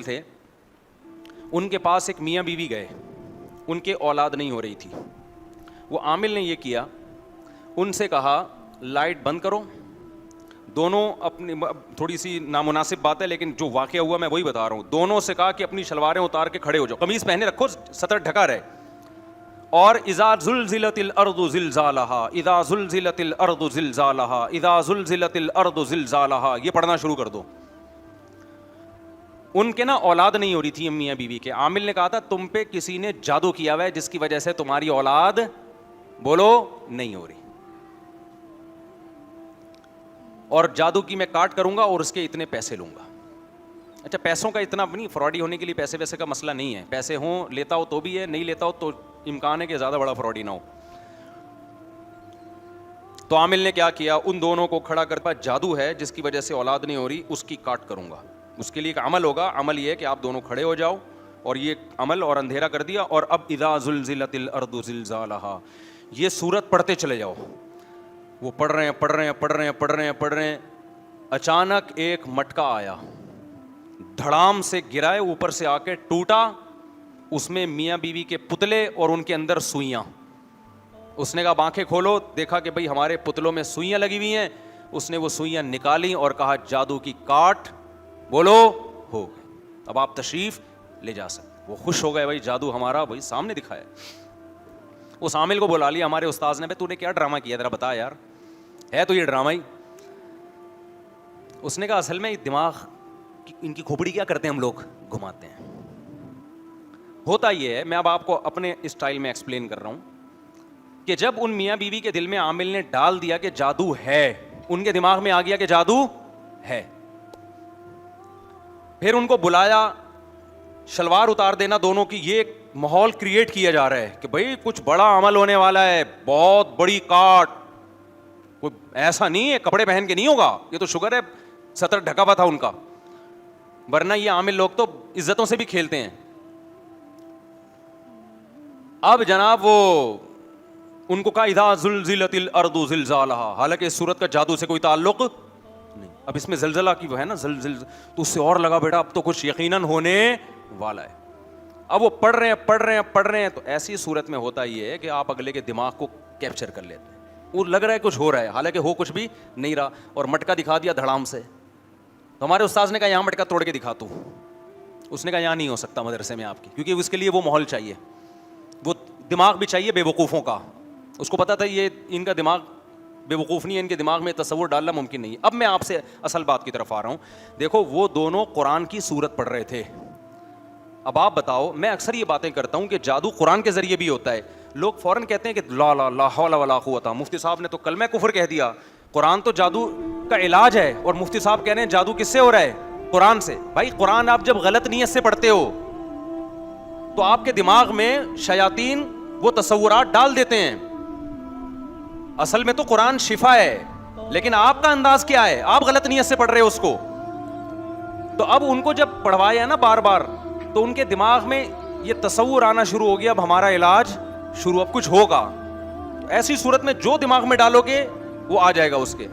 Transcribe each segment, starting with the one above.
थे, उनके पास एक मियाँ बीवी गए, उनके औलाद नहीं हो रही थी। वो आमिल ने ये किया, उनसे कहा लाइट बंद करो। दोनों अपनी, थोड़ी सी नामुनासिब बात है लेकिन जो वाक़या हुआ मैं वही बता रहा हूँ। दोनों से कहा कि अपनी शलवारें उतार के खड़े हो जाओ, कमीज़ पहने रखो, सतर ढका रहे। और इज़ा ज़ुलज़िलतिल अर्दु ज़िलज़ालहा, इज़ा ज़ुलज़िलतिल अर्दु ज़िलज़ालहा, इज़ा ज़ुलज़िलतिल अर्दु ज़िलज़ालहा, ये पढ़ना शुरू कर दो। उनके ना औलाद नहीं हो रही थी मियाँ बीवी के। आमिल ने कहा था तुम पे किसी ने जादू किया हुआ है जिसकी वजह से तुम्हारी औलाद, बोलो, नहीं हो रही, और जादू की मैं काट करूंगा और उसके इतने पैसे लूंगा। अच्छा, पैसों का इतना नहीं, फ्रॉडी होने के लिए पैसे वैसे का मसला नहीं है। पैसे हों, लेता हो तो भी है, नहीं लेता हो तो इम्कान है कि ज्यादा बड़ा फ्रॉडी ना हो। तो आमिल ने क्या किया, उन दोनों को खड़ा कर, पास जादू है जिसकी वजह से औलाद नहीं हो रही, उसकी काट करूंगा। उसके लिए एक अमल होगा, अमल ये है कि आप दोनों खड़े हो जाओ, और ये अमल और अंधेरा कर दिया, और अब इज़ा ज़ुलज़िलतिल अर्दु ज़िलज़ालहा, ये सूरत पढ़ते चले जाओ। वो पढ़ रहे हैं, पढ़ रहे हैं, पढ़ रहे हैं, पढ़ रहे हैं, पढ़ रहे हैं। अचानक एक मटका आया, धड़ाम से गिराए, ऊपर से आके टूटा, उसमें मियाँ बीवी के पुतले और उनके अंदर सुइयाँ। उसने कहा आंखें खोलो, देखा कि भाई हमारे पुतलों में सुइयाँ लगी हुई हैं। उसने वो सुइयाँ निकाली और कहा जादू की काट, बोलो, हो गए, अब आप तशरीफ ले जा सकते। वो खुश हो गए, भाई जादू हमारा भाई सामने दिखाया। उस आमिल को बुला लिया हमारे उस्ताद ने, भाई तूने क्या ड्रामा किया, जरा बता यार, है तो ये ड्रामा ही। उसने कहा असल में दिमाग, इनकी खोपड़ी क्या करते हैं हम लोग, घुमाते हैं। होता ये है, मैं अब आपको अपने स्टाइल में एक्सप्लेन कर रहा हूं, कि जब उन मियाँ बीवी के दिल में आमिल ने डाल दिया कि जादू है, उनके दिमाग में आ गया कि जादू है। फिर उनको बुलाया, शलवार उतार देना दोनों की, ये एक माहौल क्रिएट किया जा रहा है कि भाई कुछ बड़ा अमल होने वाला है, बहुत बड़ी काट। कोई ऐसा नहीं है कपड़े पहन के नहीं होगा, ये तो शुगर है सतर ढका हुआ था उनका, वरना ये आमिल लोग तो इज्जतों से भी खेलते हैं। अब जनाब वो उनको कहा इज़ा ज़ुलज़िलतिल अर्दु ज़िलज़ालहा, हालांकि इस सूरत का जादू से कोई ताल्लुक नहीं। अब इसमें जलजला की वो है ना, जलजल, तो उससे और लगा बेटा अब तो कुछ यकीनन होने वाला है। अब वो पढ़ रहे हैं, पढ़ रहे हैं, पढ़ रहे हैं, तो ऐसी सूरत में होता ये है कि आप अगले के दिमाग को कैप्चर कर लेते हैं। वो लग रहा है कुछ हो रहा है, हालांकि हो कुछ भी नहीं रहा, और मटका दिखा दिया धड़ाम से। तो हमारे उस्ताद ने कहा यहाँ मटका तोड़ के दिखा तू। उसने कहा यहाँ नहीं हो सकता मदरसे में आपकी, क्योंकि उसके लिए वो माहौल चाहिए, वो दिमाग भी चाहिए बेवकूफ़ों का। उसको पता था ये इनका दिमाग बेवकूफ़ नहीं है, इनके दिमाग में तसव्वुर डालना मुमकिन नहीं है। अब मैं आपसे असल बात की तरफ आ रहा हूँ। देखो, वो दोनों कुरान की सूरत पढ़ रहे थे। अब आप बताओ, मैं अक्सर ये बातें करता हूँ कि जादू कुरान के ज़रिए भी होता है। लोग फ़ौरन कहते हैं कि ला हौला वला कुव्वता, मुफ्ती साहब ने तो कलमे कुफ्र कह दिया, कुरान तो जादू का इलाज है, और मुफ्ती साहब कह रहे हैं जादू किससे हो रहा है, कुरान से। भाई कुरान आप जब गलत नीयत से पढ़ते हो तो आपके दिमाग में शयातीन वो तसव्वुरात डाल देते हैं। असल में तो कुरान शिफा है, लेकिन आपका अंदाज क्या है, आप गलत नीयत से पढ़ रहे हो उसको। तो अब उनको जब पढ़वाया ना बार बार, तो उनके दिमाग में ये तसव्वुर आना शुरू हो गया, अब हमारा इलाज शुरू, अब कुछ होगा। तो ऐसी सूरत में जो दिमाग में डालोगे वो आ जाएगा उसके।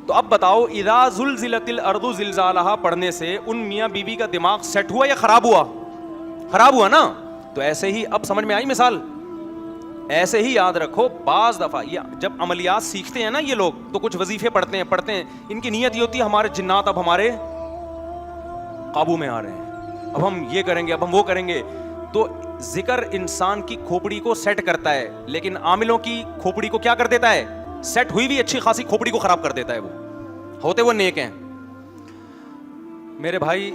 तो अब बताओ, इज़ा ज़ुलज़िलतिल अर्दु ज़िलज़ालहा पढ़ने से उन मियाँ बीवी का दिमाग सेट हुआ या खराब हुआ? खराब हुआ ना। तो ऐसे ही, अब समझ में आई मिसाल, ऐसे ही याद रखो, बाज दफा ये जब अमलियात सीखते हैं ना ये लोग, तो कुछ वजीफे पढ़ते हैं, इनकी नीयत ये होती है हमारे जिन्नात अब हमारे काबू में आ रहे हैं, अब हम ये करेंगे, अब हम वो करेंगे। तो जिक्र इंसान की खोपड़ी को सेट करता है, लेकिन आमिलों की खोपड़ी को क्या कर देता है, सेट हुई भी अच्छी खासी खोपड़ी को खराब कर देता है। वो होते वो नेक हैं। मेरे भाई,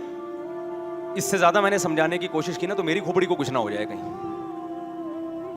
इससे ज्यादा मैंने समझाने की कोशिश की ना तो मेरी खोपड़ी को कुछ ना हो जाए कहीं।